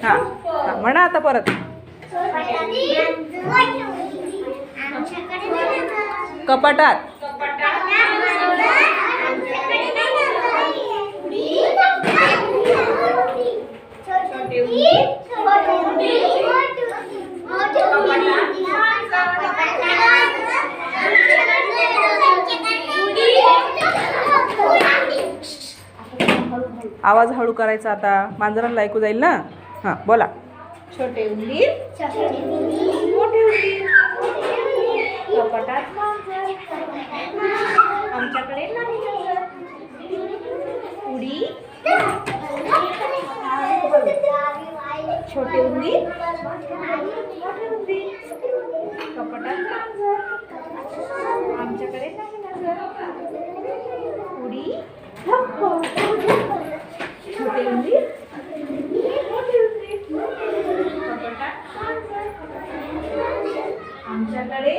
हां हां म्हणा आता परत. कपाटात. आवाज हळू करायचा आता, मांजराला ऐकू जाईल ना. हां बोला. छोटे उंदीर मोठे उंदीर कपाटात मांजर आमच्याकडे नाही नजर. उडी छोटे उंदीर मोठे उंदीर कपाटात मांजर आमच्याकडे नाही नजर. उडी छोटे उंदीर मोठे उंदीर कपाटात मांजर आमच्याकडे